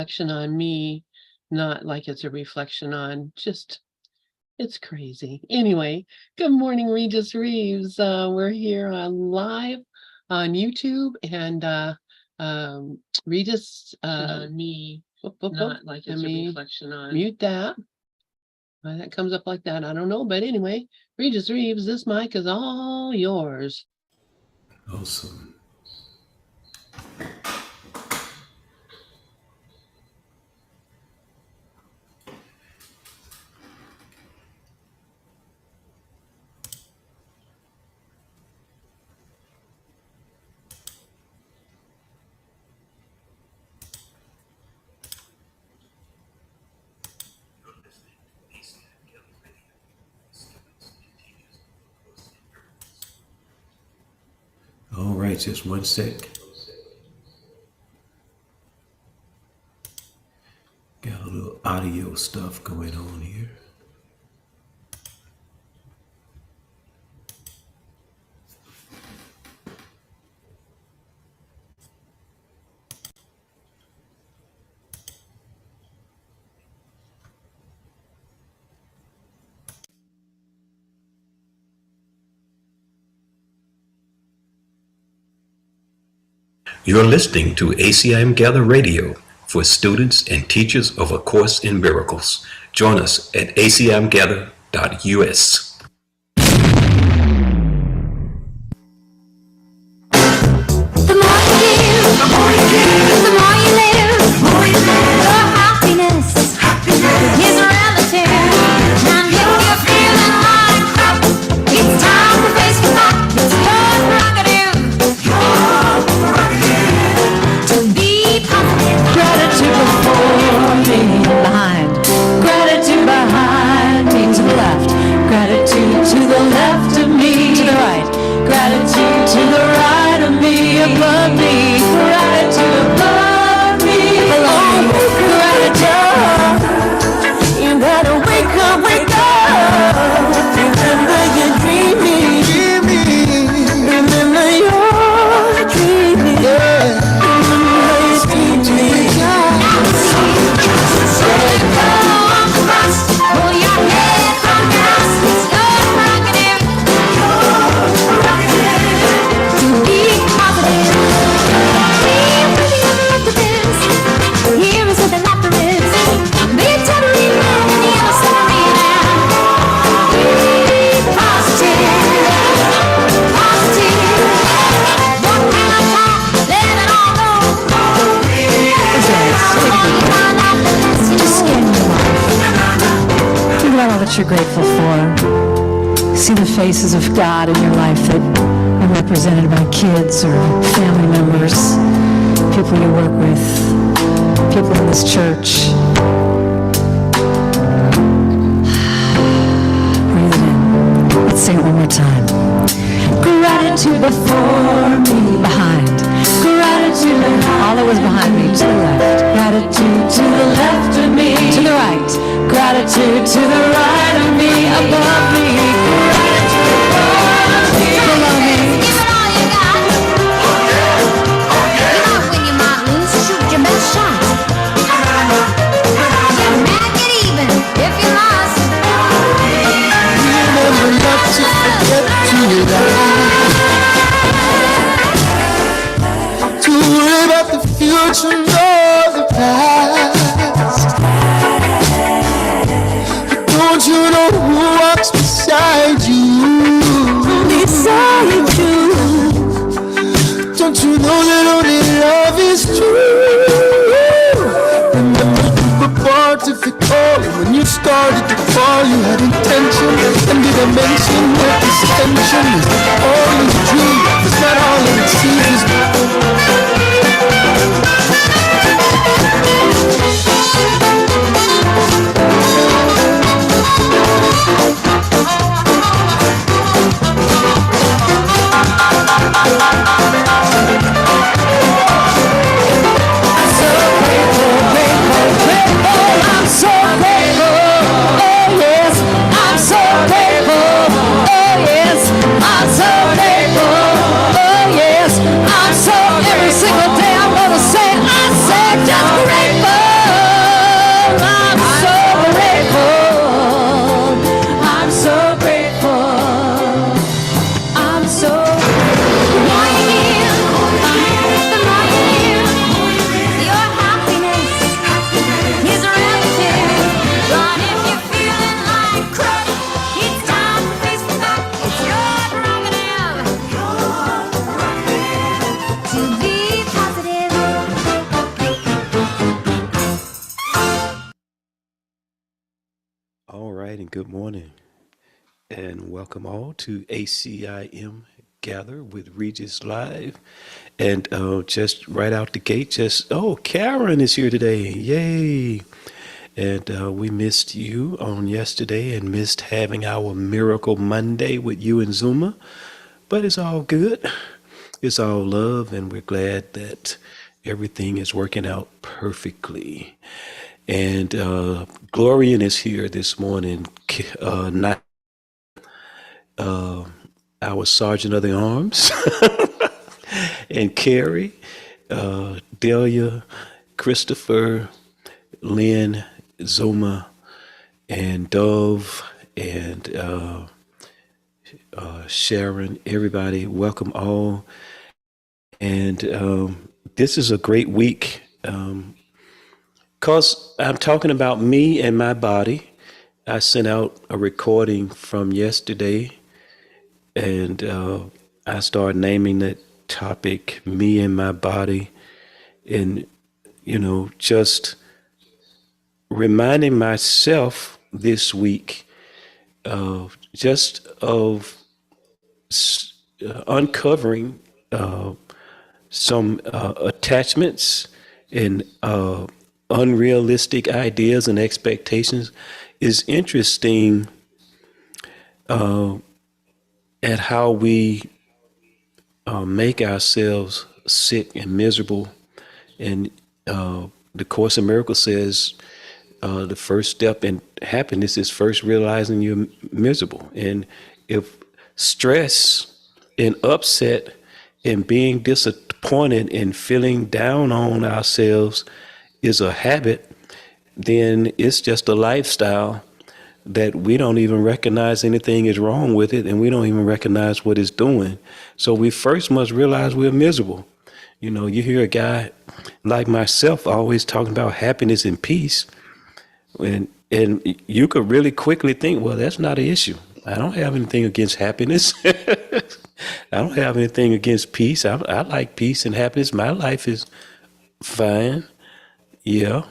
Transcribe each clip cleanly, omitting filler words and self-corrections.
reflection on me, not like it's a reflection on just, it's crazy. Anyway, good morning, Regis Reeves. We're here on live on YouTube and Regis me, not like it's a reflection on. Mute that. Why that comes up like that, I don't know. But anyway, Regis Reeves, this mic is all yours. Awesome. All right, just one sec. Got a little audio stuff going on here. You're listening to ACIM Gather Radio for students and teachers of A Course in Miracles. Join us at acimgather.us. You're grateful for. See the faces of God in your life that are represented by kids or family members, people you work with, people in this church. Breathe it in. Let's sing it one more time. Gratitude before me, behind. Gratitude behind. All that was behind me, to the left. Gratitude to the left of me, to the right. Gratitude to the right of me, above me. Gratitude above me, below me. Give it all you got. Oh yeah, oh yeah. You might win, you might lose. Shoot your best shot. right, and good morning, and welcome all to ACIM Gather with Regis Live. And just right out the gate, Karen is here today. Yay! And we missed you on yesterday and missed having our Miracle Monday with you and Zuma, but it's all good. It's all love, and we're glad that everything is working out perfectly. And Glorian is here this morning, not our Sergeant of the Arms, and Carrie, Delia, Christopher, Lynn, Zuma, and Dove, and Sharon, everybody, welcome all. And this is a great week. Because I'm talking about me and my body. I sent out a recording from yesterday, and I started naming that topic, me and my body, and, just reminding myself this week of uncovering some attachments and unrealistic ideas and expectations. Is interesting at how we make ourselves sick and miserable. And the Course in Miracles says the first step in happiness is first realizing you're miserable. And if stress and upset and being disappointed and feeling down on ourselves is a habit, then it's just a lifestyle that we don't even recognize anything is wrong with it, and we don't even recognize what it's doing. So we first must realize we're miserable. You hear a guy like myself always talking about happiness and peace, and you could really quickly think, well, that's not an issue. I don't have anything against happiness. I don't have anything against peace. I like peace and happiness. My life is fine. Yeah.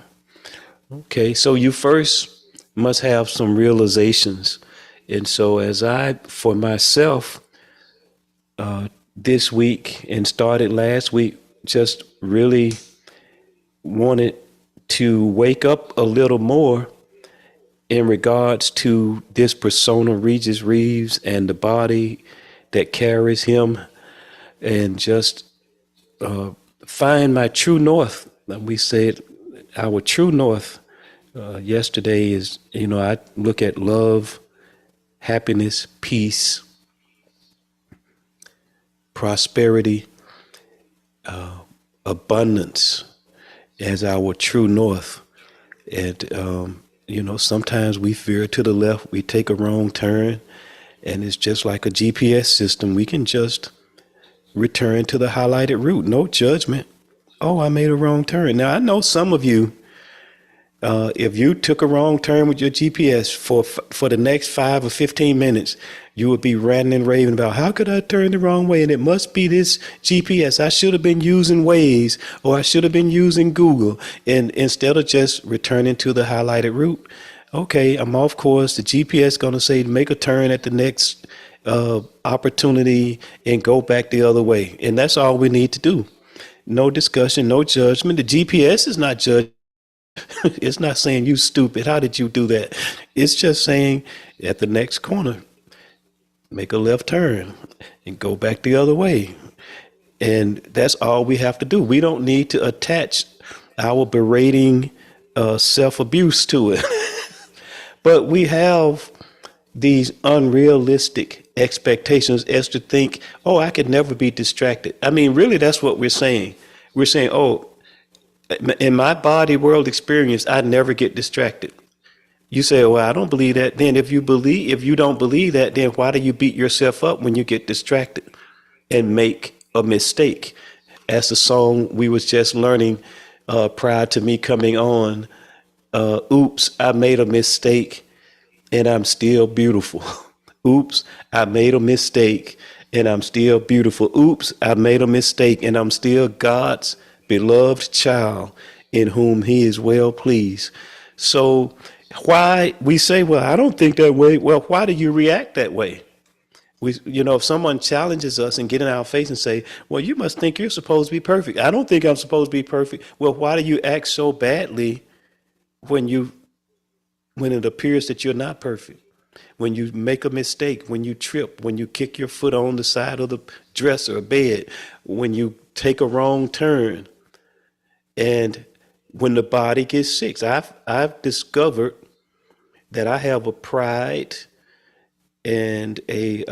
Okay, so you first must have some realizations. And so for myself, this week and started last week, just really wanted to wake up a little more in regards to this persona, Regis Reeves, and the body that carries him, and just find my true north. We said our true north yesterday is, I look at love, happiness, peace, prosperity, abundance as our true north. And, sometimes we veer to the left, we take a wrong turn, and it's just like a GPS system. We can just return to the highlighted route, no judgment. Oh, I made a wrong turn. Now, I know some of you, if you took a wrong turn with your GPS for the next 5 or 15 minutes, you would be ranting and raving about how could I turn the wrong way? And it must be this GPS. I should have been using Waze, or I should have been using Google. And instead of just returning to the highlighted route, okay, I'm off course. The GPS going to say make a turn at the next opportunity and go back the other way. And that's all we need to do. No discussion, no judgment. The GPS is not judging. It's not saying you stupid. How did you do that? It's just saying at the next corner, make a left turn and go back the other way. And that's all we have to do. We don't need to attach our berating self-abuse to it. But we have these unrealistic expectations as to think, oh, I could never be distracted. I mean, really, that's what we're saying. We're saying, oh, in my body world experience, I never get distracted. You say, well, I don't believe that. Then if you don't believe that, then why do you beat yourself up when you get distracted and make a mistake? As the song we was just learning prior to me coming on, oops, I made a mistake and I'm still beautiful. Oops, I made a mistake and I'm still beautiful. Oops, I made a mistake and I'm still God's beloved child in whom he is well pleased. So Why we say, well, I don't think that way. Well, why do you react that way? If someone challenges us and get in our face and say, well, you must think you're supposed to be perfect. I don't think I'm supposed to be perfect. Well, why do you act so badly when it appears that you're not perfect? When you make a mistake, when you trip, when you kick your foot on the side of the dresser or bed, when you take a wrong turn, and when the body gets sick. I've discovered that I have a pride and I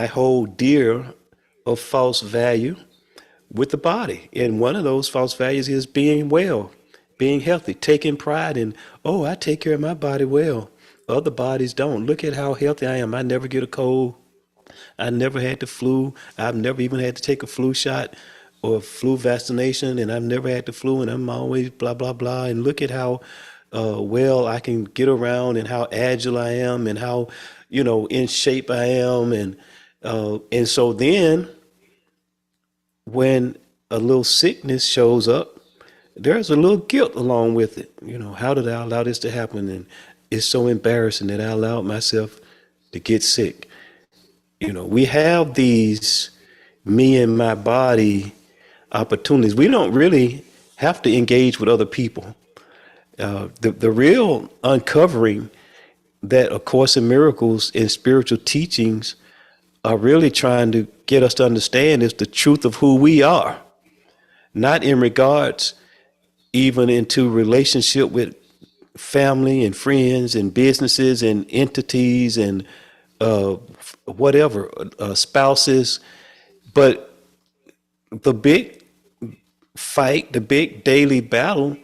hold dear of false value with the body. And one of those false values is being well, being healthy, taking pride in, oh, I take care of my body well. Other bodies don't. Look at how healthy I am. I never get a cold. I never had the flu. I've never even had to take a flu shot or flu vaccination, and I've never had the flu, and I'm always blah, blah, blah. And look at how well I can get around and how agile I am and how, in shape I am. And so then when a little sickness shows up, there's a little guilt along with it. How did I allow this to happen? And it's so embarrassing that I allowed myself to get sick. We have these me and my body opportunities. We don't really have to engage with other people. The real uncovering that A Course in Miracles and spiritual teachings are really trying to get us to understand is the truth of who we are, not in regards even into relationship with family and friends and businesses and entities and whatever, spouses. But the big fight, the big daily battle,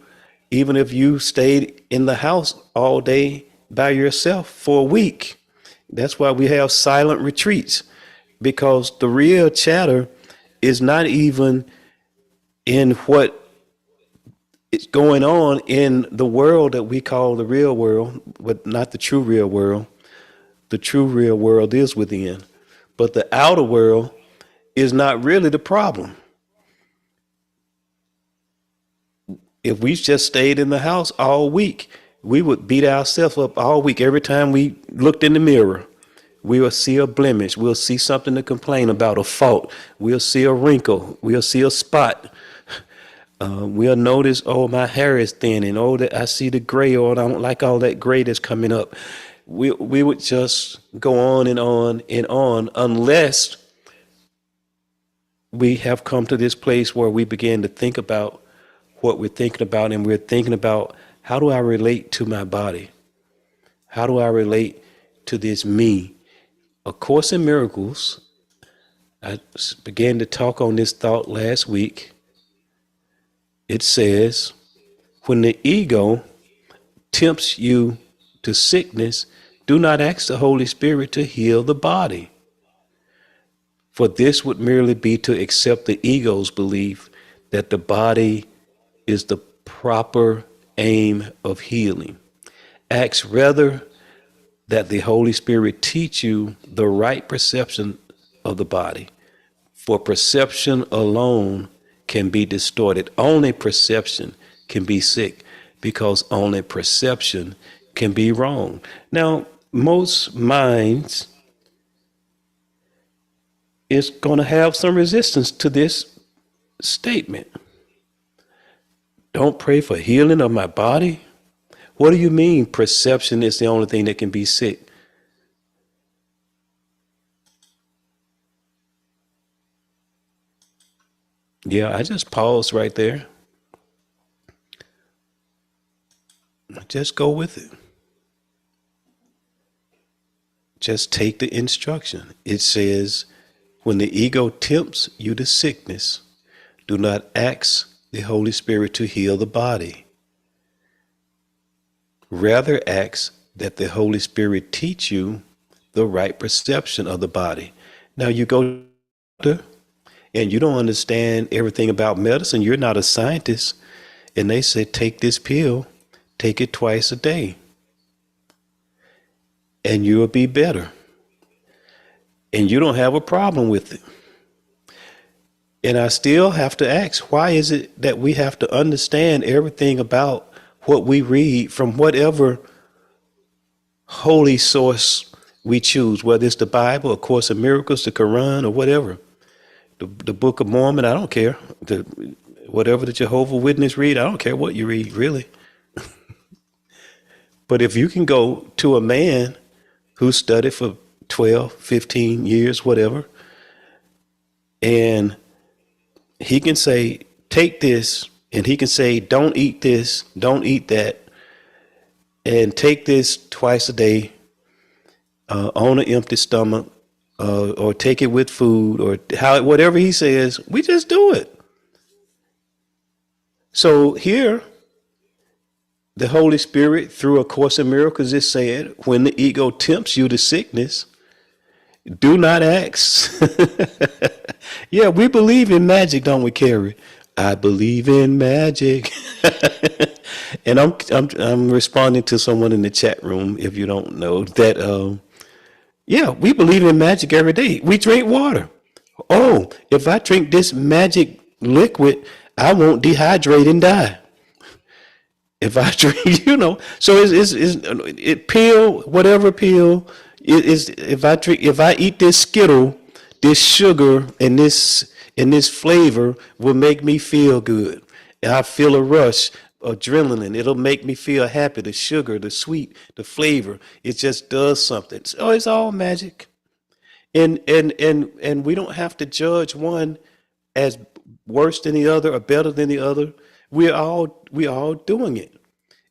even if you stayed in the house all day by yourself for a week, that's why we have silent retreats, because the real chatter is not even in what is going on in the world that we call the real world, but not the true real world. The true real world is within, but the outer world is not really the problem. If we just stayed in the house all week, we would beat ourselves up all week. Every time we looked in the mirror, we will see a blemish. We'll see something to complain about, a fault. We'll see a wrinkle. We'll see a spot. We'll notice, oh, my hair is thinning. Oh, that I see the gray, or I don't like all that gray that's coming up. We would just go on and on and on, unless we have come to this place where we begin to think about what we're thinking about, and we're thinking about, how do I relate to my body? How do I relate to this me? A Course in Miracles, I began to talk on this thought last week. It says, when the ego tempts you to sickness, do not ask the Holy Spirit to heal the body, for this would merely be to accept the ego's belief that the body is the proper aim of healing. Ask rather that the Holy Spirit teach you the right perception of the body, for perception alone can be distorted. Only perception can be sick, because only perception can be wrong. Now, most minds is going to have some resistance to this statement. Don't pray for healing of my body? What do you mean perception is the only thing that can be sick? Yeah, I just paused right there. Just go with it. Just take the instruction. It says, when the ego tempts you to sickness, do not ask the Holy Spirit to heal the body. Rather ask that the Holy Spirit teach you the right perception of the body. Now you go to and you don't understand everything about medicine. You're not a scientist. And they say, take this pill, take it twice a day, and you'll be better. And you don't have a problem with it. And I still have to ask, why is it that we have to understand everything about what we read from whatever holy source we choose, whether it's the Bible, A Course in Miracles, the Quran, or whatever, the Book of Mormon. I don't care. Whatever the Jehovah Witness read, I don't care what you read, really. But if you can go to a man who studied for 12, 15 years, whatever, and he can say, take this, and he can say, don't eat this, don't eat that, and take this twice a day on an empty stomach, or take it with food, or whatever he says, we just do it. So here, the Holy Spirit, through A Course in Miracles, is saying, when the ego tempts you to sickness, do not ask. Yeah, we believe in magic, don't we, Carrie? I believe in magic. And I'm responding to someone in the chat room, if you don't know, that yeah, we believe in magic every day. We drink water. Oh, if I drink this magic liquid, I won't dehydrate and die. If I drink, so it pill, whatever pill if I eat this Skittle, this sugar and this flavor will make me feel good. And I feel a rush, adrenaline. It'll make me feel happy. The sugar, the sweet, the flavor, it just does something. So it's all magic. And we don't have to judge one as worse than the other or better than the other. We're all doing it.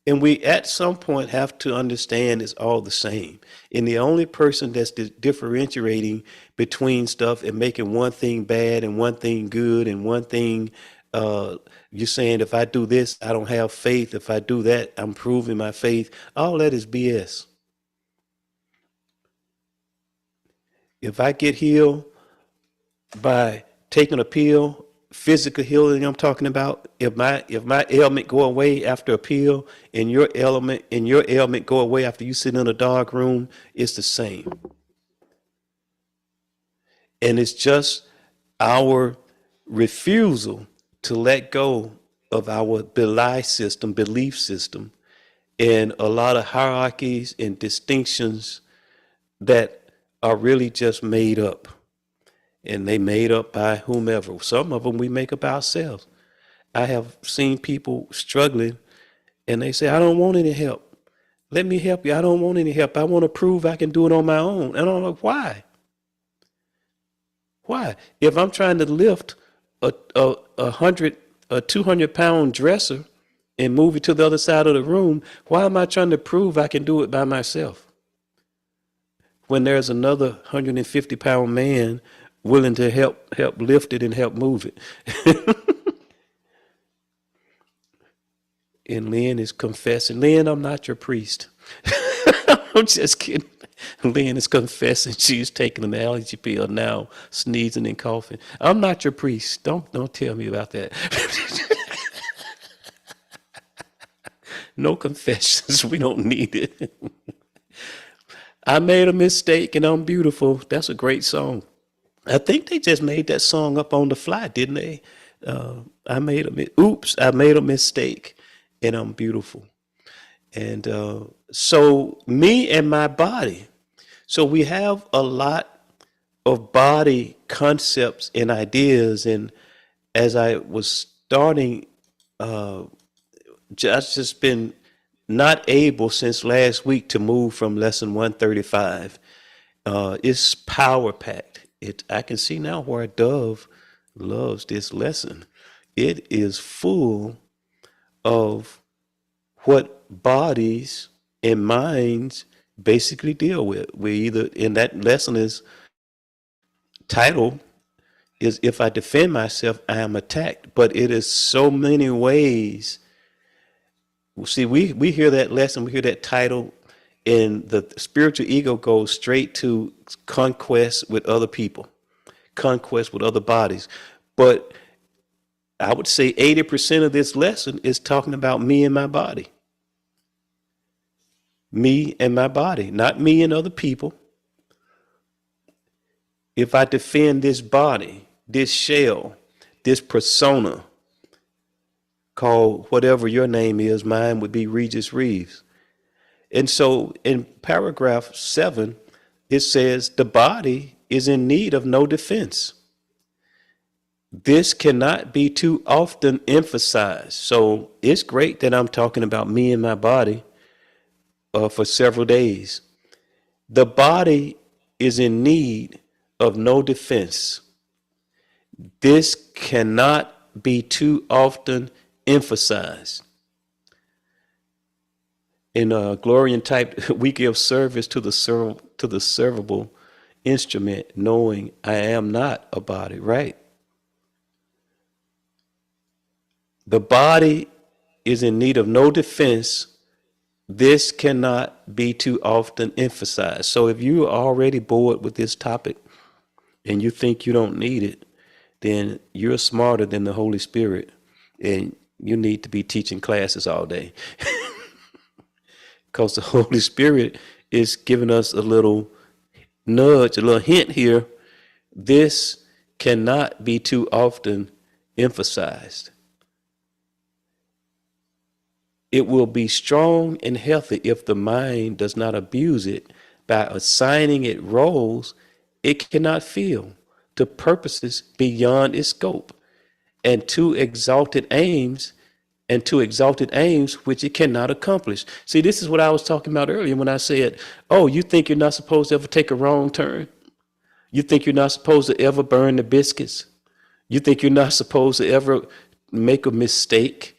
And we at some point have to understand it's all the same. And the only person that's differentiating between stuff and making one thing bad and one thing good and one thing, you're saying, if I do this, I don't have faith. If I do that, I'm proving my faith. All that is BS. If I get healed by taking a pill, physical healing I'm talking about, if my ailment go away after a pill and your ailment go away after you sit in a dark room, it's the same. And it's just our refusal to let go of our belief system, and a lot of hierarchies and distinctions that are really just made up. And they made up by whomever. Some of them we make up ourselves. I have seen people struggling and they say, I don't want any help. Let me help you. I don't want any help. I want to prove I can do it on my own. And I'm like, why? Why? If I'm trying to lift a 200-pound dresser and move it to the other side of the room, why am I trying to prove I can do it by myself? When there's another 150-pound man willing to help lift it and help move it. And Lynn is confessing. Lynn, I'm not your priest. I'm just kidding. Lynn is confessing she's taking an allergy pill now, sneezing and coughing. I'm not your priest. Don't tell me about that. No confessions. We don't need it. I made a mistake and I'm beautiful. That's a great song. I think they just made that song up on the fly, didn't they? I made a mistake and I'm beautiful. And so me and my body. So we have a lot of body concepts and ideas. And as I was starting, just been not able since last week to move from lesson 135. It's power packed. I can see now why Dove loves this lesson. It is full of what bodies and minds basically deal with. We either, in that lesson is title is if I defend myself, I am attacked. But it is so many ways. See, we hear that lesson, we hear that title, and the spiritual ego goes straight to conquest with other people, conquest with other bodies. But I would say 80% of this lesson is talking about me and my body. Me and my body, not me and other people. If I defend this body, this shell, this persona, called whatever your name is. Mine would be Regis Reeves. And so in paragraph 7, it says the body is in need of no defense. This cannot be too often emphasized. So it's great that I'm talking about me and my body for several days. The body is in need of no defense. This cannot be too often emphasized. In Glorian type, we give service to the servable instrument, knowing I am not a body, right? The body is in need of no defense. This cannot be too often emphasized. So if you are already bored with this topic and you think you don't need it, then you're smarter than the Holy Spirit, and you need to be teaching classes all day. Because the Holy Spirit is giving us a little nudge, a little hint here. This cannot be too often emphasized. It will be strong and healthy if the mind does not abuse it by assigning it roles it cannot fill, to purposes beyond its scope, and to exalted aims which it cannot accomplish. See, this is what I was talking about earlier when I said, oh, you think you're not supposed to ever take a wrong turn? You think you're not supposed to ever burn the biscuits? You think you're not supposed to ever make a mistake?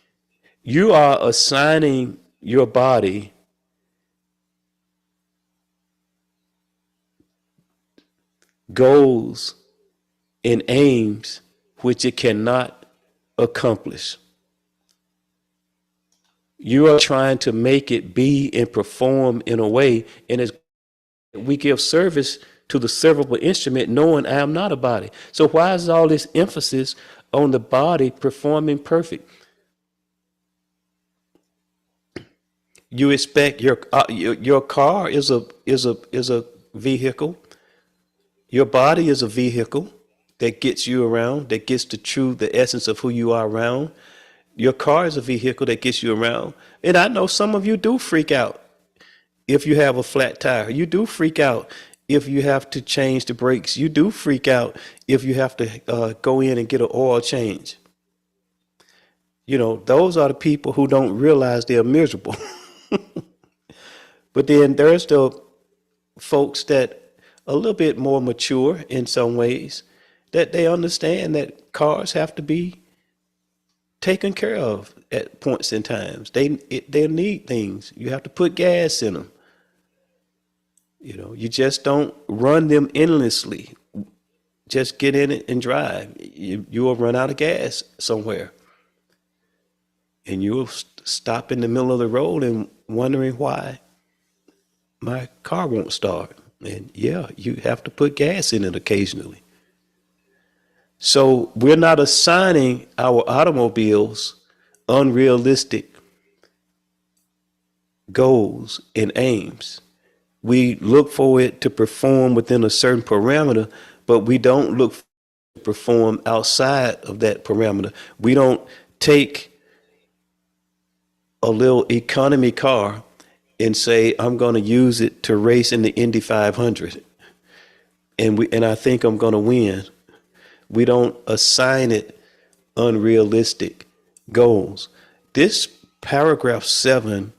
You are assigning your body goals and aims which it cannot accomplish. You are trying to make it be and perform in a way, and as we give service to the servable instrument, knowing I am not a body. So why is all this emphasis on the body performing perfect? You expect your car is a vehicle. Your body is a vehicle that gets you around, that gets the essence of who you are around. Your car is a vehicle that gets you around. And I know some of you do freak out if you have a flat tire. You do freak out if you have to change the brakes. You do freak out if you have to go in and get an oil change. You know, those are the people who don't realize they're miserable. But then there's the folks that a little bit more mature in some ways, that they understand that cars have to be taken care of at points in times. They need things. You have to put gas in them. You know, you just don't run them endlessly. Just get in it and drive. You will run out of gas somewhere. And you'll stop in the middle of the road and wondering why my car won't start. And yeah, you have to put gas in it occasionally. So we're not assigning our automobiles unrealistic goals and aims. We look for it to perform within a certain parameter, but we don't look to perform outside of that parameter. We don't take a little economy car and say, I'm going to use it to race in the Indy 500. And I think I'm going to win. We don't assign it unrealistic goals. This paragraph 7,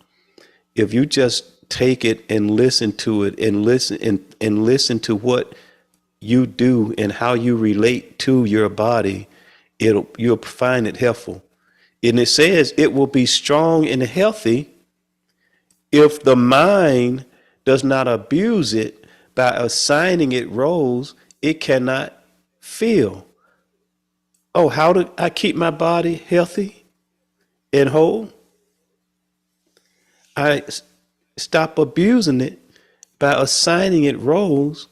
if you just take it and listen to it and listen to what you do and how you relate to your body, you'll find it helpful. And it says it will be strong and healthy if the mind does not abuse it by assigning it roles it cannot fill. Oh, how do I keep my body healthy and whole? I stop abusing it by assigning it roles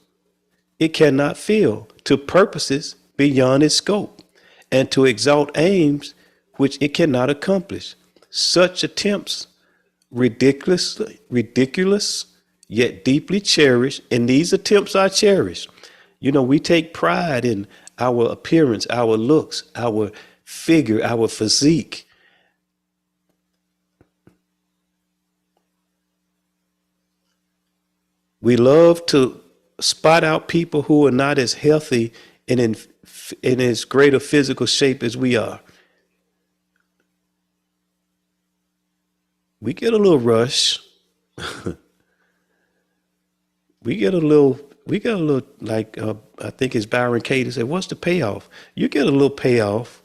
it cannot fill, to purposes beyond its scope, and to exalt aims which it cannot accomplish. Such attempts, ridiculous, yet deeply cherished, and these attempts are cherished. You know, we take pride in our appearance, our looks, our figure, our physique. We love to spot out people who are not as healthy and in as great a physical shape as we are. We get a little rush. we get a little like I think it's Byron Katie said, what's the payoff? You get a little payoff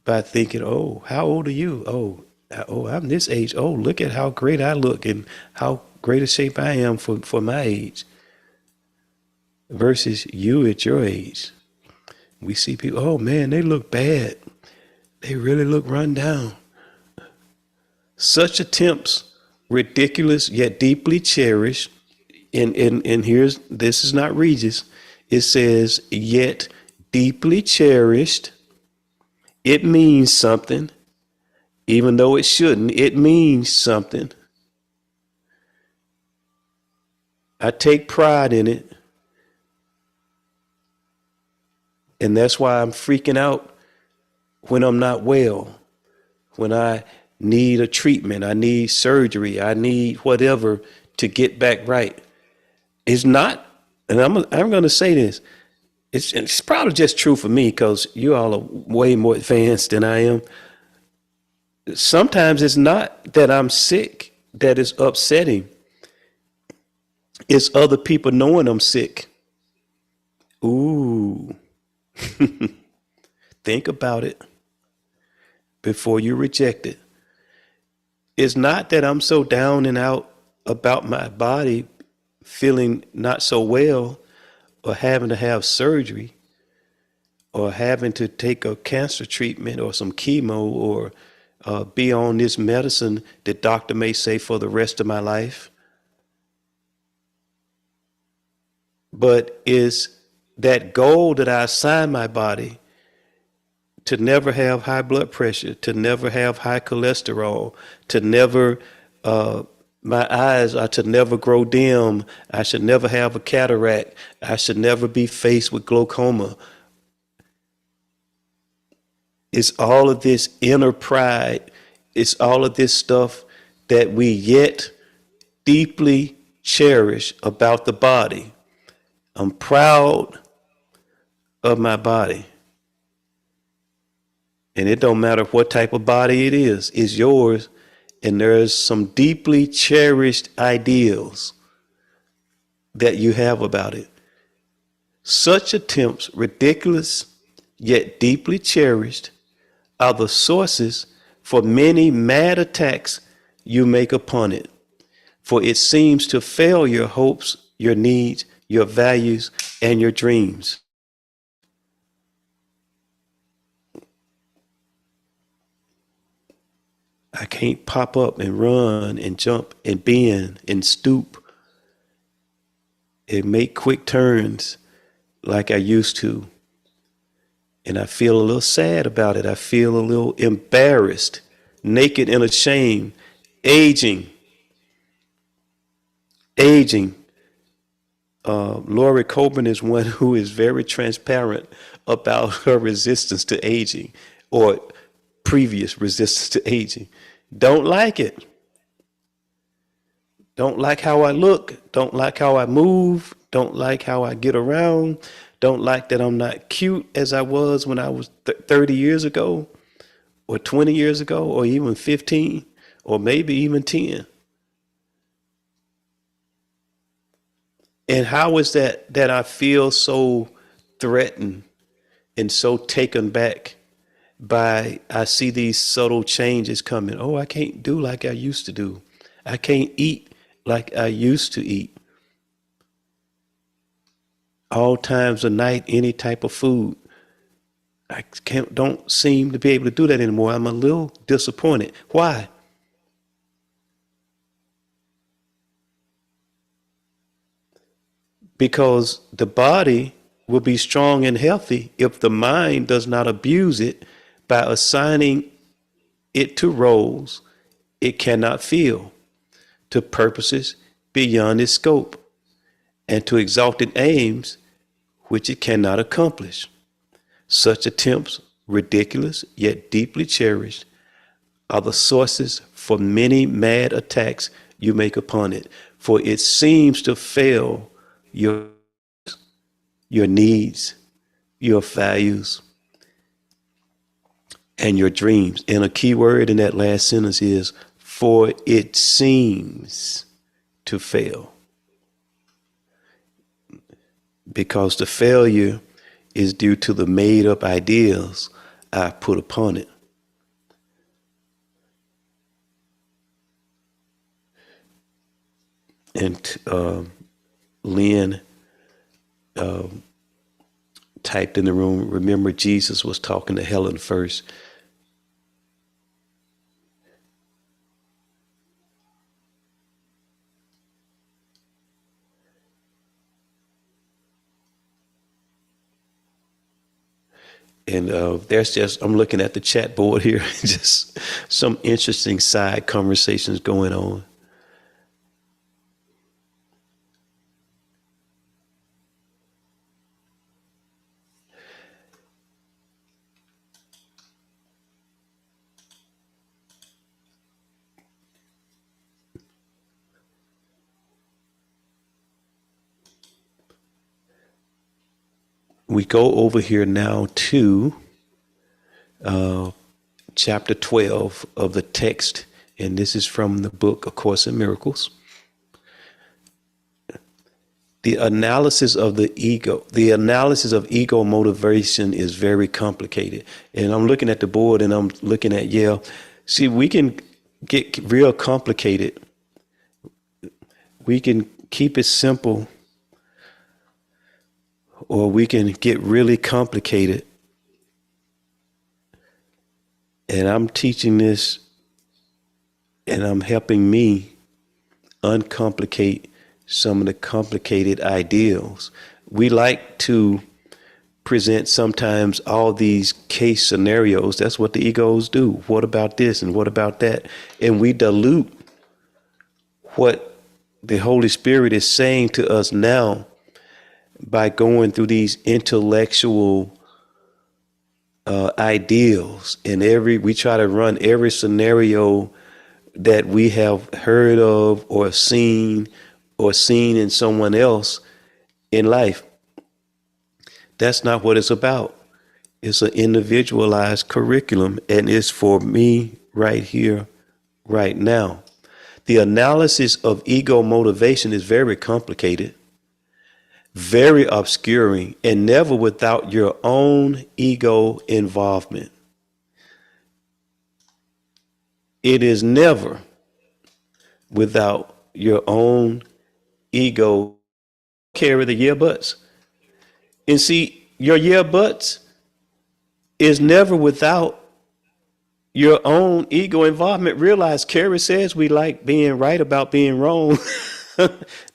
by thinking, oh, how old are you? Oh, I'm this age. Oh, look at how great I look and how great a shape I am for my age. Versus you at your age. We see people, oh man, they look bad. They really look run down. Such attempts, ridiculous yet deeply cherished. And here's, this is not Regis. It says, yet deeply cherished. It means something. Even though it shouldn't, it means something. I take pride in it. And that's why I'm freaking out when I'm not well, when I need a treatment, I need surgery, I need whatever to get back right. It's not, and I'm going to say this, it's probably just true for me because you all are way more advanced than I am. Sometimes it's not that I'm sick that is upsetting. It's other people knowing I'm sick. Ooh. Think about it before you reject it. It's not that I'm so down and out about my body feeling not so well or having to have surgery or having to take a cancer treatment or some chemo or be on this medicine that doctor may say for the rest of my life. But is that goal that I assign my body to never have high blood pressure, to never have high cholesterol, to never, my eyes are to never grow dim. I should never have a cataract. I should never be faced with glaucoma. It's all of this inner pride. It's all of this stuff that we yet deeply cherish about the body. I'm proud of my body. And it don't matter what type of body it is, it's yours. And there's some deeply cherished ideals that you have about it. Such attempts, ridiculous yet deeply cherished, are the sources for many mad attacks you make upon it. For it seems to fail your hopes, your needs, your values, and your dreams. I can't pop up and run and jump and bend and stoop and make quick turns like I used to. And I feel a little sad about it. I feel a little embarrassed, naked and ashamed, aging. Lori Coburn is one who is very transparent about her resistance to aging or previous resistance to aging. Don't like it. Don't like how I look. Don't like how I move. Don't like how I get around. Don't like that I'm not cute as I was when I was 30 years ago or 20 years ago or even 15 or maybe even 10. And how is that I feel so threatened and so taken back by, I see these subtle changes coming. Oh, I can't do like I used to do. I can't eat like I used to eat. All times of night, any type of food. I don't seem to be able to do that anymore. I'm a little disappointed. Why? Because the body will be strong and healthy if the mind does not abuse it by assigning it to roles it cannot fill, to purposes beyond its scope, and to exalted aims which it cannot accomplish. Such attempts, ridiculous yet deeply cherished, are the sources for many mad attacks you make upon it. For it seems to fail your needs, your values, and your dreams. And a key word in that last sentence is, for it seems to fail. Because the failure is due to the made up ideas I put upon it. And Lynn typed in the room, remember Jesus was talking to Helen first. And there's just, I'm looking at the chat board here, just some interesting side conversations going on. We go over here now to chapter 12 of the text, and this is from the book A Course in Miracles. The analysis of the ego motivation is very complicated. And I'm looking at the board and I'm looking at Yale. See, we can get real complicated. We can keep it simple, or we can get really complicated. And I'm teaching this, and I'm helping me uncomplicate some of the complicated ideals. We like to present sometimes all these case scenarios. That's what the egos do. What about this and what about that? And we dilute what the Holy Spirit is saying to us now by going through these intellectual ideals. And we try to run every scenario that we have heard of or seen in someone else in life. That's not what it's about. It's an individualized curriculum, and it's for me right here, right now. The analysis of ego motivation is very complicated, very obscuring, and never without your own ego involvement. It is never without your own ego. Carry the yeah buts. And see, your yeah buts is never without your own ego involvement. Realize Carrie says we like being right about being wrong.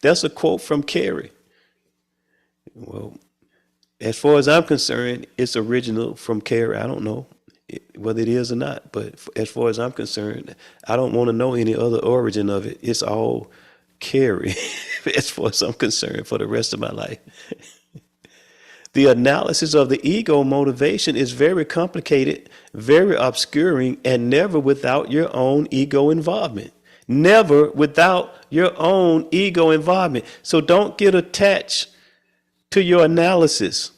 That's a quote from Carrie. Well, as far as I'm concerned, it's original from Carrie. I don't know whether it is or not, but as far as I'm concerned, I don't want to know any other origin of it. It's all Carrie, as far as I'm concerned, for the rest of my life. The analysis of the ego motivation is very complicated, very obscuring, and never without your own ego involvement. Never without your own ego involvement. So don't get attached to your analysis.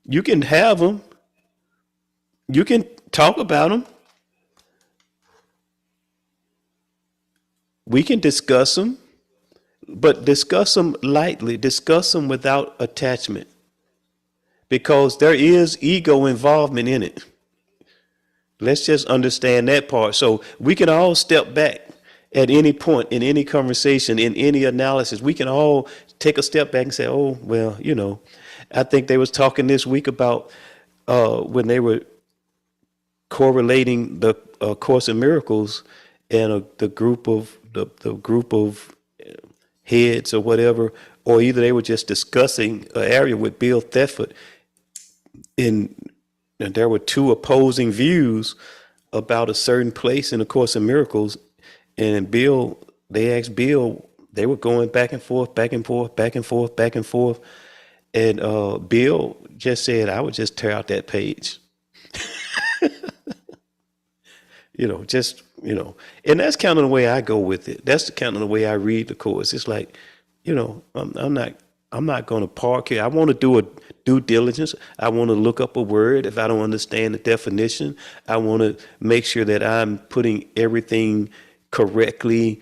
You can have them. You can talk about them. We can discuss them, but discuss them lightly. Discuss them without attachment, because there is ego involvement in it. Let's just understand that part. So we can all step back at any point in any conversation, in any analysis. We can all take a step back and say, oh, well, I think they was talking this week about when they were correlating the Course in Miracles and the group of heads or whatever, or either they were just discussing an area with Bill Thetford, and there were two opposing views about a certain place in the Course in Miracles, and they asked Bill, they were going back and forth, back and forth, back and forth, back and forth, and Bill just said, I would just tear out that page. just, and that's kind of the way I go with it. That's the kind of the way I read the course. It's like, I'm not going to park here. I want to do a due diligence. I want to look up a word. If I don't understand the definition, I want to make sure that I'm putting everything correctly,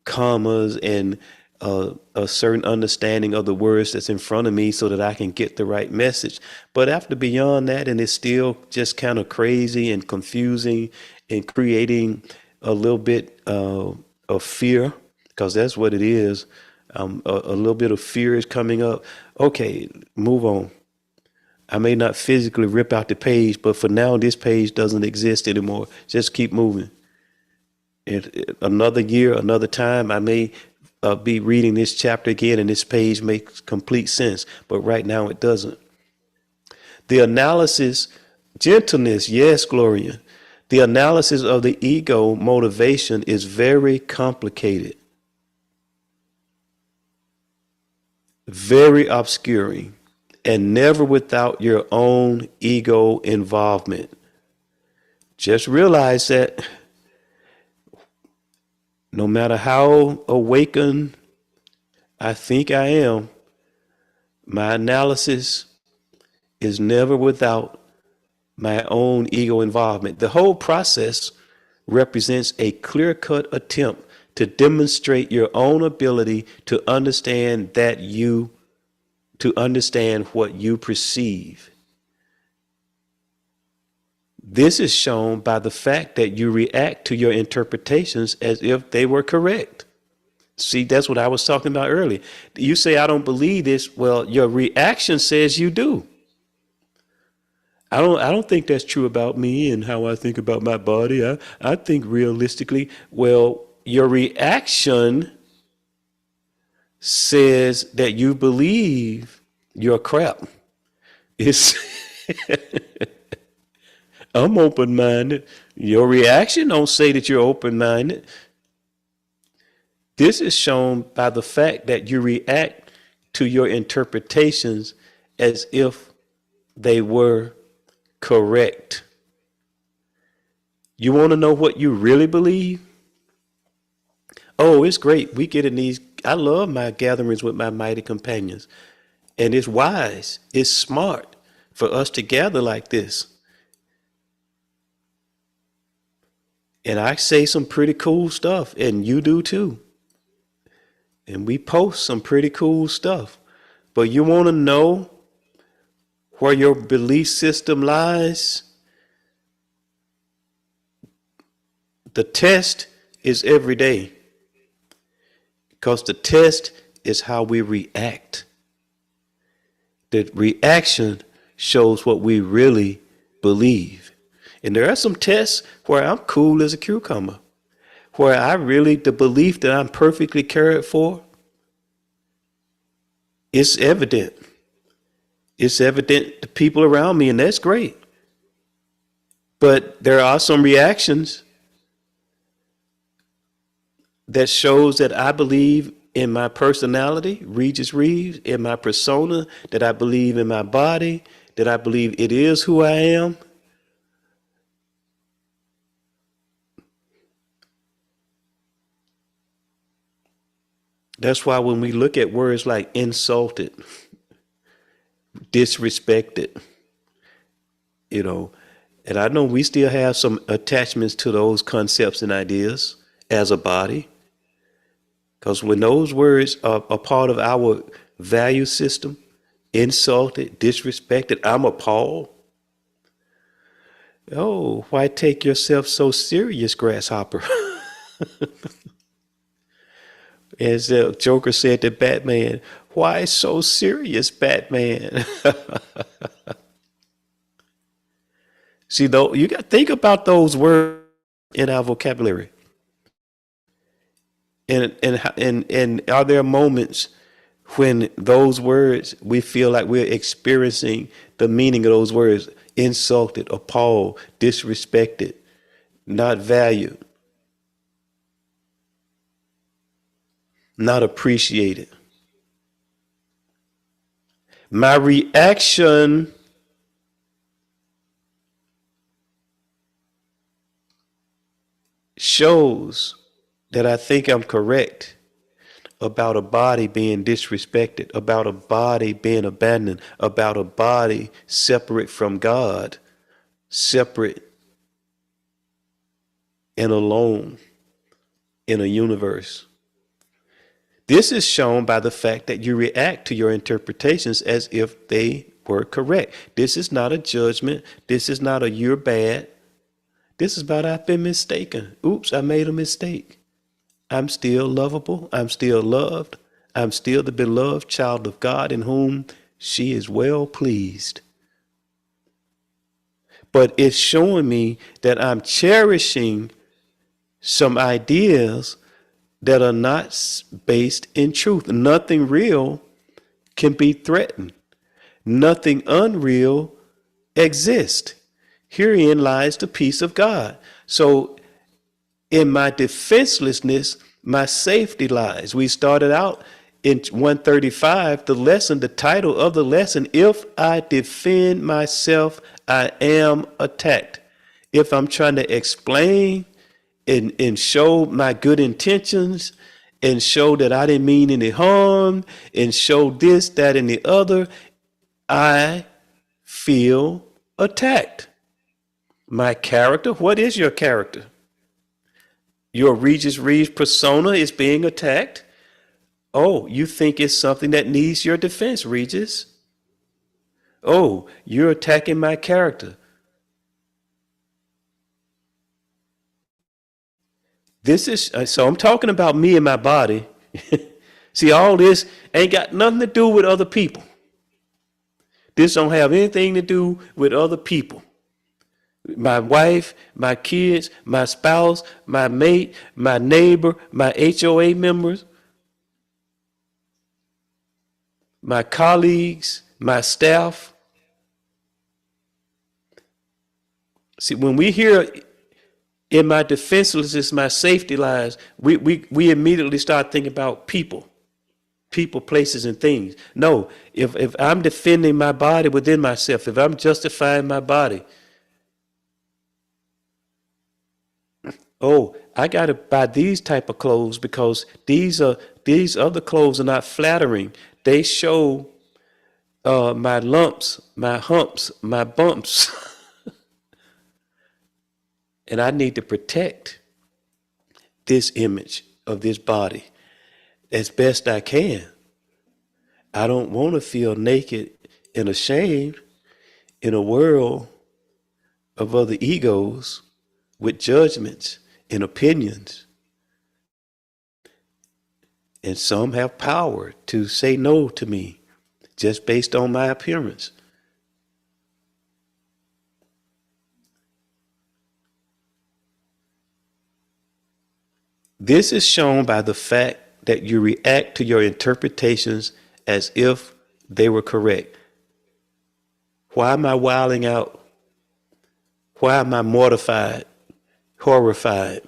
commas and a certain understanding of the words that's in front of me so that I can get the right message. But after beyond that, and it's still just kind of crazy and confusing and creating a little bit of fear, because that's what it is. A little bit of fear is coming up. Okay, move on. I may not physically rip out the page, but for now, this page doesn't exist anymore. Just keep moving. Another year, another time, I may be reading this chapter again and this page makes complete sense, but right now it doesn't. The analysis, gentleness, yes, Gloria. The analysis of the ego motivation is very complicated, very obscuring, and never without your own ego involvement. Just realize that no matter how awakened I think I am, my analysis is never without my own ego involvement. The whole process represents a clear-cut attempt to demonstrate your own ability to understand what you perceive. This is shown by the fact that you react to your interpretations as if they were correct. See, that's what I was talking about earlier. You say, I don't believe this. Well, your reaction says you do. I don't think that's true about me and how I think about my body. I think realistically. Well, your reaction says that you believe you're crap. It's I'm open-minded. Your reaction don't say that you're open-minded. This is shown by the fact that you react to your interpretations as if they were correct. You want to know what you really believe? Oh, it's great. We get in these. I love my gatherings with my mighty companions. And it's wise. It's smart for us to gather like this. And I say some pretty cool stuff, and you do too. And we post some pretty cool stuff. But you want to know where your belief system lies? The test is every day. Because the test is how we react. The reaction shows what we really believe. And there are some tests where I'm cool as a cucumber, where the belief that I'm perfectly cared for, it's evident. It's evident to people around me, and that's great. But there are some reactions that shows that I believe in my personality, Regis Reeves, in my persona, that I believe in my body, that I believe it is who I am. That's why when we look at words like insulted, disrespected, and I know we still have some attachments to those concepts and ideas as a body. Because when those words are a part of our value system, insulted, disrespected, I'm appalled. Oh, why take yourself so serious, grasshopper? As the Joker said to Batman, why so serious, Batman? See, though, you got to think about those words in our vocabulary. And are there moments when those words, we feel like we're experiencing the meaning of those words, insulted, appalled, disrespected, not valued, not appreciated? My reaction shows that I think I'm correct about a body being disrespected, about a body being abandoned, about a body separate from God, separate and alone in a universe. This is shown by the fact that you react to your interpretations as if they were correct. This is not a judgment. This is not a you're bad. This is about I've been mistaken. Oops, I made a mistake. I'm still lovable. I'm still loved. I'm still the beloved child of God in whom she is well pleased. But it's showing me that I'm cherishing some ideas that are not based in truth. Nothing real can be threatened. Nothing unreal exists. Herein lies the peace of God. So in my defenselessness, my safety lies. We started out in 135, the lesson, the title of the lesson, if I defend myself, I am attacked. If I'm trying to explain and show my good intentions and show that I didn't mean any harm and show this, that, and the other, I feel attacked. My character, what is your character? Your Regis Reeves persona is being attacked. Oh, you think it's something that needs your defense, Regis. Oh, you're attacking my character. This is, so I'm talking about me and my body. See, all this ain't got nothing to do with other people. This don't have anything to do with other people. My wife, my kids, my spouse, my mate, my neighbor, my HOA members, my colleagues, my staff. See, when we hear in my defenselessness, my safety lies, we immediately start thinking about people, places, and things. No, if I'm defending my body within myself, if I'm justifying my body, oh, I got to buy these type of clothes because these other clothes are not flattering. They show my lumps, my humps, my bumps. And I need to protect this image of this body as best I can. I don't want to feel naked and ashamed in a world of other egos with judgments and opinions. And some have power to say no to me just based on my appearance. This is shown by the fact that you react to your interpretations as if they were correct. Why am I wilding out? Why am I mortified, horrified?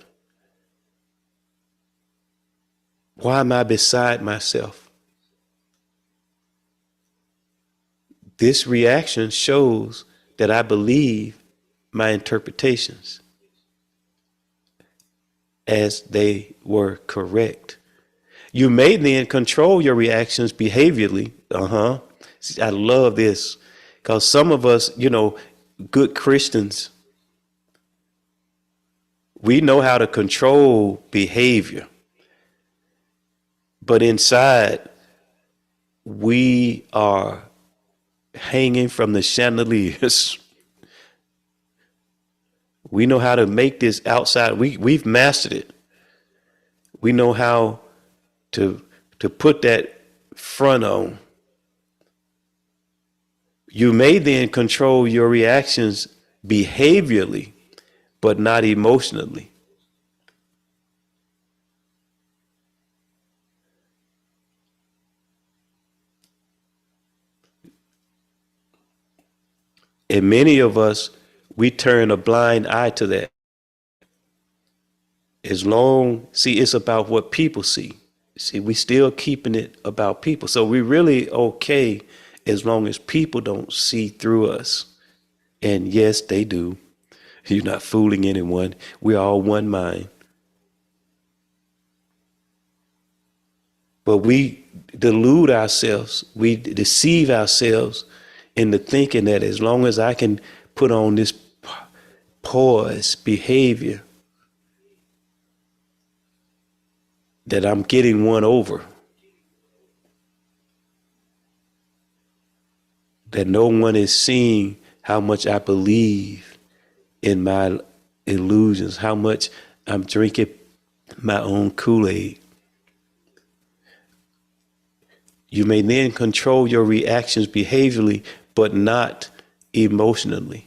Why am I beside myself? This reaction shows that I believe my interpretations as they were correct. You may then control your reactions behaviorally. See, I love this because some of us, good Christians, we know how to control behavior. But inside, we are hanging from the chandeliers. We know how to make this outside. We've mastered it. We know how to put that front on. You may then control your reactions behaviorally, but not emotionally. And many of us, we turn a blind eye to that. It's about what people see. See, we still keeping it about people. So we really okay as long as people don't see through us. And yes, they do. You're not fooling anyone. We're all one mind. But we delude ourselves, we deceive ourselves into thinking that as long as I can put on this poised behavior, that I'm getting one over. That no one is seeing how much I believe in my illusions, how much I'm drinking my own Kool-Aid. You may then control your reactions behaviorally, but not emotionally.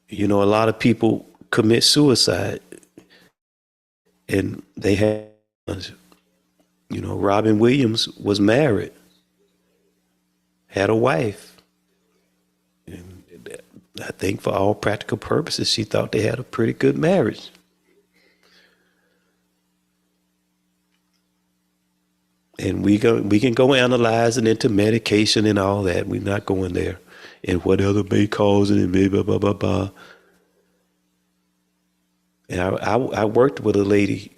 You know, a lot of people commit suicide, and they have, you know, Robin Williams was married, had a wife. And I think for all practical purposes, she thought they had a pretty good marriage. And we can go analyzing into medication and all that. We're not going there. And what other may cause it and blah, blah, blah, blah. And I worked with a lady,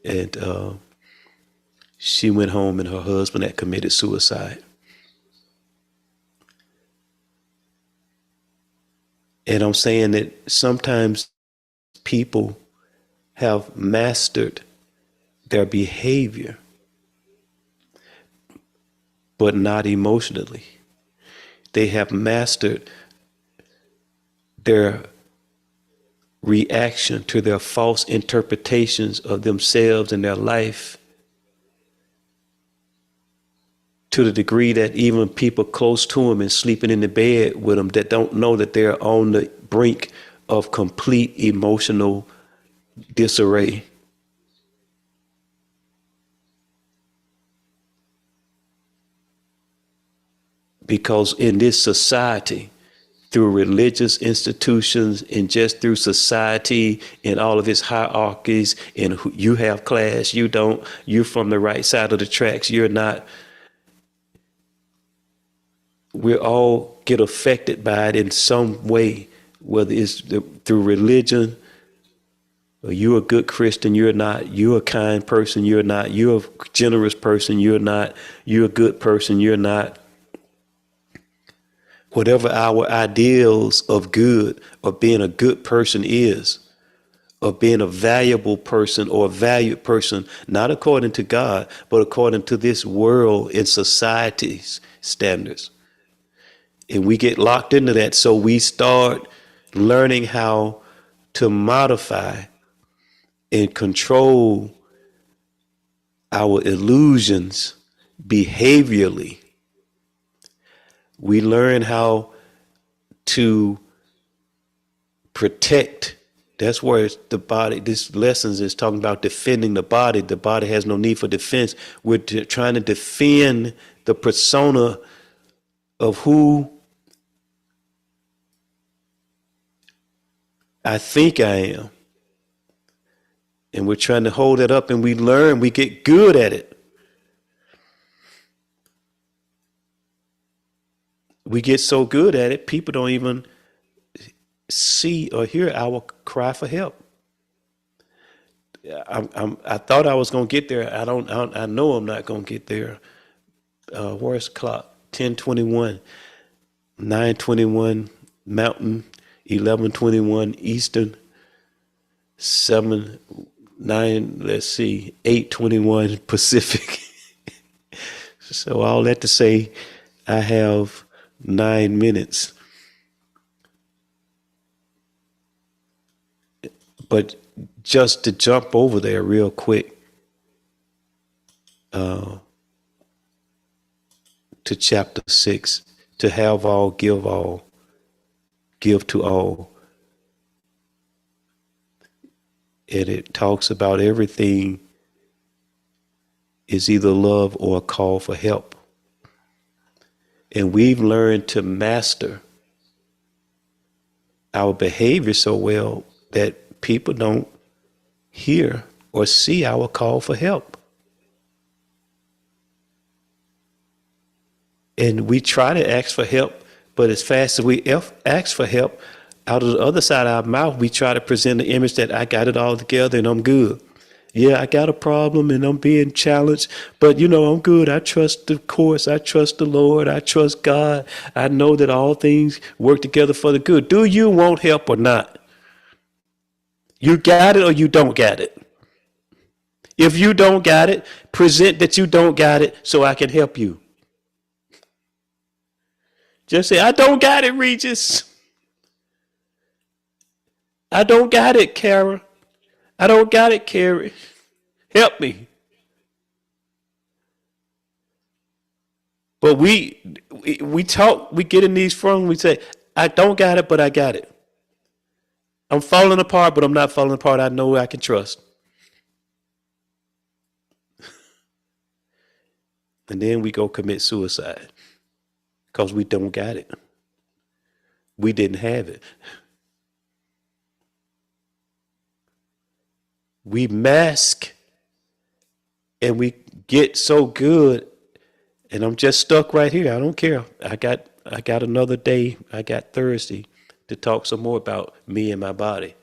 and she went home and her husband had committed suicide. And I'm saying that sometimes people have mastered their behavior, but not emotionally. They have mastered their reaction to their false interpretations of themselves and their life, to the degree that even people close to them and sleeping in the bed with them that don't know that they're on the brink of complete emotional disarray. Because in this society, through religious institutions and just through society and all of its hierarchies, and you have class, you don't, you're from the right side of the tracks, you're not. We all get affected by it in some way, whether it's through religion, or you're a good Christian, you're not, you're a kind person, you're not, you're a generous person, you're not, you're a good person, you're not. Whatever our ideals of good or being a good person is, or being a valuable person or a valued person, not according to God, but according to this world and society's standards. And we get locked into that. So we start learning how to modify and control our illusions behaviorally. We learn how to protect. That's where it's the body. This lessons is talking about defending the body. The body has no need for defense. We're trying to defend the persona of who I think I am. And we're trying to hold it up, and we learn, we get good at it. We get so good at it, people don't even see or hear our cry for help. I thought I was going to get there. I know I'm not going to get there. Where's the clock? 10:21, 9:21 Mountain, 11:21 Eastern, 8:21 Pacific. So all that to say, I have 9 minutes. But just to jump over there real quick, to chapter 6, to have all, give to all. And it talks about everything is either love or a call for help. And we've learned to master our behavior so well that people don't hear or see our call for help. And we try to ask for help, but as fast as we ask for help, out of the other side of our mouth, we try to present the image that I got it all together and I'm good. Yeah, I got a problem and I'm being challenged, but I'm good. I trust the course. I trust the Lord. I trust God. I know that all things work together for the good. Do you want help or not? You got it or you don't got it. If you don't got it, present that you don't got it so I can help you. Just say, I don't got it, Regis. I don't got it, Kara. I don't got it, Carrie. Help me. But we talk, we get in these forums, we say, I don't got it, but I got it. I'm falling apart, but I'm not falling apart. I know I can trust. And then we go commit suicide because we don't got it. We didn't have it. We mask and we get so good, and I'm just stuck right here. I don't care. I got another day. I got Thursday to talk some more about me and my body.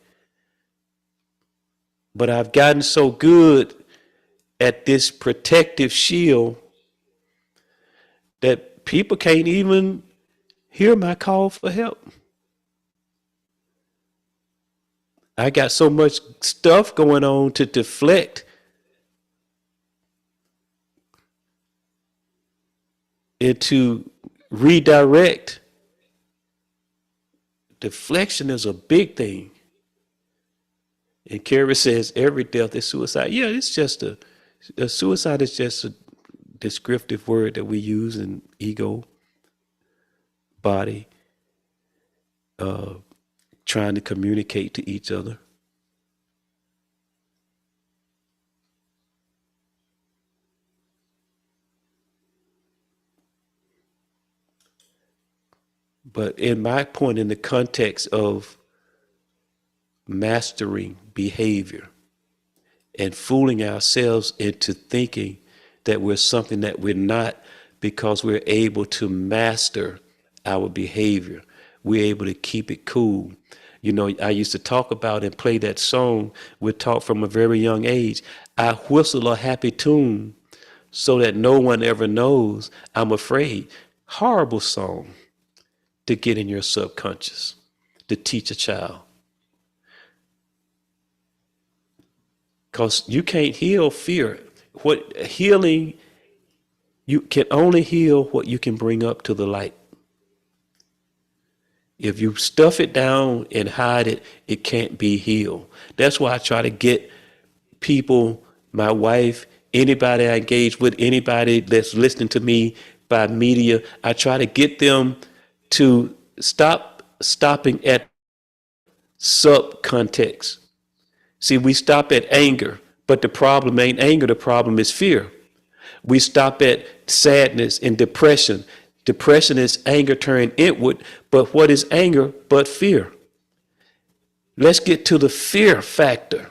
But I've gotten so good at this protective shield that people can't even hear my call for help. I got so much stuff going on to deflect and to redirect. Deflection is a big thing. And Carrie says every death is suicide. Yeah, it's just a suicide is just a descriptive word that we use in ego, body, trying to communicate to each other. But in my point, in the context of mastering behavior and fooling ourselves into thinking that we're something that we're not because we're able to master our behavior. We're able to keep it cool. I used to talk about and play that song. We're taught from a very young age. I whistle a happy tune so that no one ever knows I'm afraid. Horrible song to get in your subconscious, to teach a child. Because you can't heal fear. You can only heal what you can bring up to the light. If you stuff it down and hide it, it can't be healed. That's why I try to get people, my wife, anybody I engage with, anybody that's listening to me by media, I try to get them to stopping at subcontext. See, we stop at anger, but the problem ain't anger, the problem is fear. We stop at sadness and depression. Depression is anger turned inward, but what is anger but fear? Let's get to the fear factor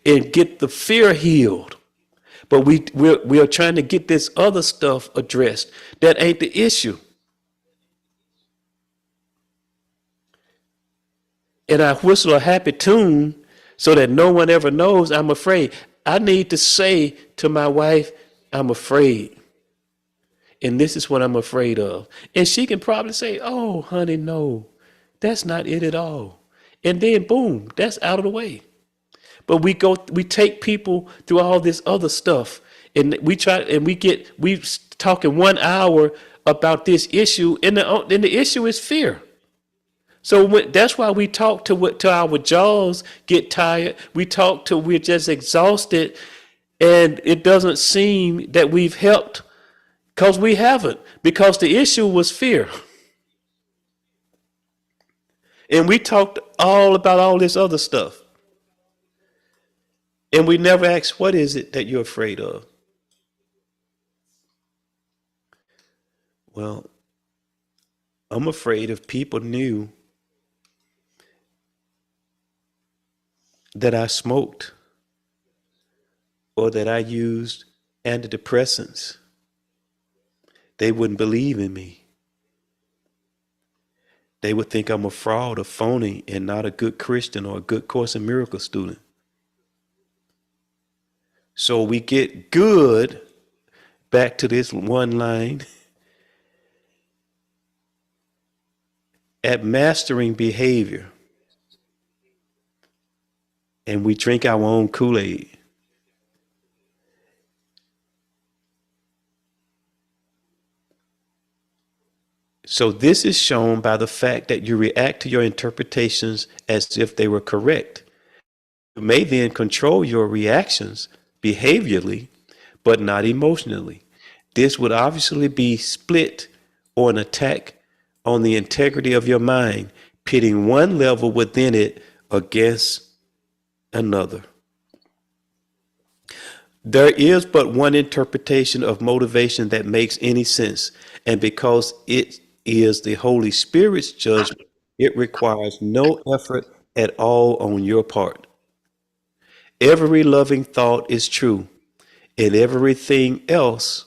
and get the fear healed. But we are trying to get this other stuff addressed. That ain't the issue. And I whistle a happy tune so that no one ever knows I'm afraid. I need to say to my wife, I'm afraid. And this is what I'm afraid of. And she can probably say, oh, honey, no, that's not it at all. And then boom, that's out of the way. But we take people through all this other stuff, and we talking 1 hour about this issue, and the issue is fear. So that's why we talk till our jaws get tired. We talk till we're just exhausted, and it doesn't seem that we've helped because we haven't, because the issue was fear. And we talked all about all this other stuff. And we never asked, what is it that you're afraid of? Well, I'm afraid if people knew that I smoked or that I used antidepressants, they wouldn't believe in me. They would think I'm a fraud, a phony, and not a good Christian or a good Course in Miracles student. So we get good, back to this one line, at mastering behavior, and we drink our own Kool-Aid. So this is shown by the fact that you react to your interpretations as if they were correct. You may then control your reactions behaviorally, but not emotionally. This would obviously be split or an attack on the integrity of your mind, pitting one level within it against another. There is but one interpretation of motivation that makes any sense, and because it is the Holy Spirit's judgment, it requires no effort at all on your part. Every loving thought is true, and everything else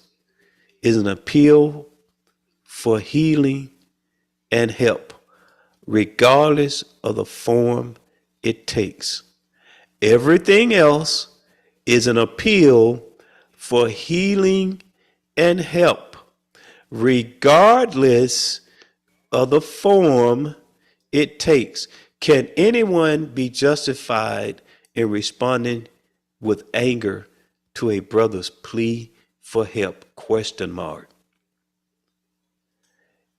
is an appeal for healing and help, regardless of the form it takes. Everything else is an appeal for healing and help, regardless of the form it takes. Can anyone be justified in responding with anger to a brother's plea for help? Question mark.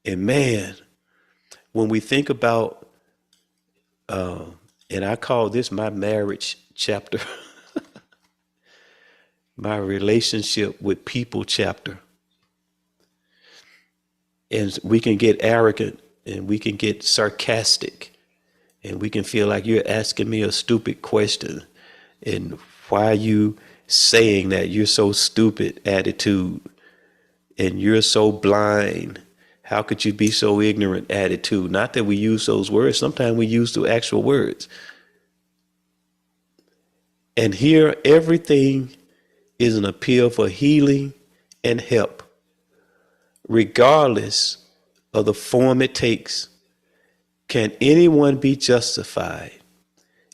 And man, when we think about, and I call this my marriage chapter, my relationship with people chapter. And we can get arrogant and we can get sarcastic and we can feel like you're asking me a stupid question. And why are you saying that? You're so stupid attitude and you're so blind. How could you be so ignorant attitude? Not that we use those words. Sometimes we use the actual words. And here everything is an appeal for healing and help, regardless of the form it takes. Can anyone be justified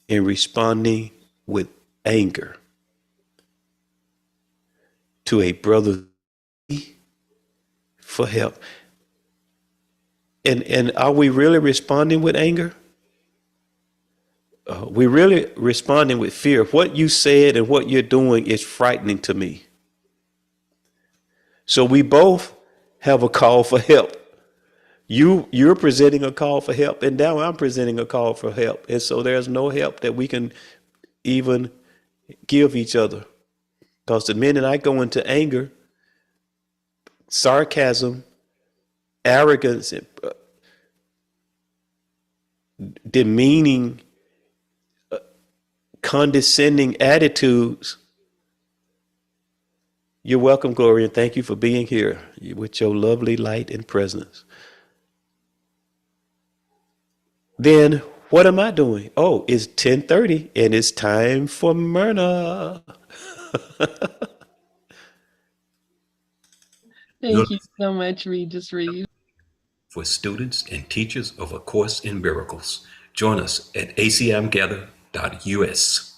in responding with anger to a brother for help? And are we really responding with anger? We're really responding with fear. What you said and what you're doing is frightening to me. So we both have a call for help. You're presenting a call for help, and now I'm presenting a call for help. And so there's no help that we can even give each other. Because the minute I go into anger, sarcasm, arrogance, demeaning, condescending attitudes. You're welcome, Gloria, and thank you for being here with your lovely light and presence. Then what am I doing? Oh, it's 10:30 and it's time for Myrna. Thank you so much, Regis Reeves. For students and teachers of A Course in Miracles. Join us at acimgather.us.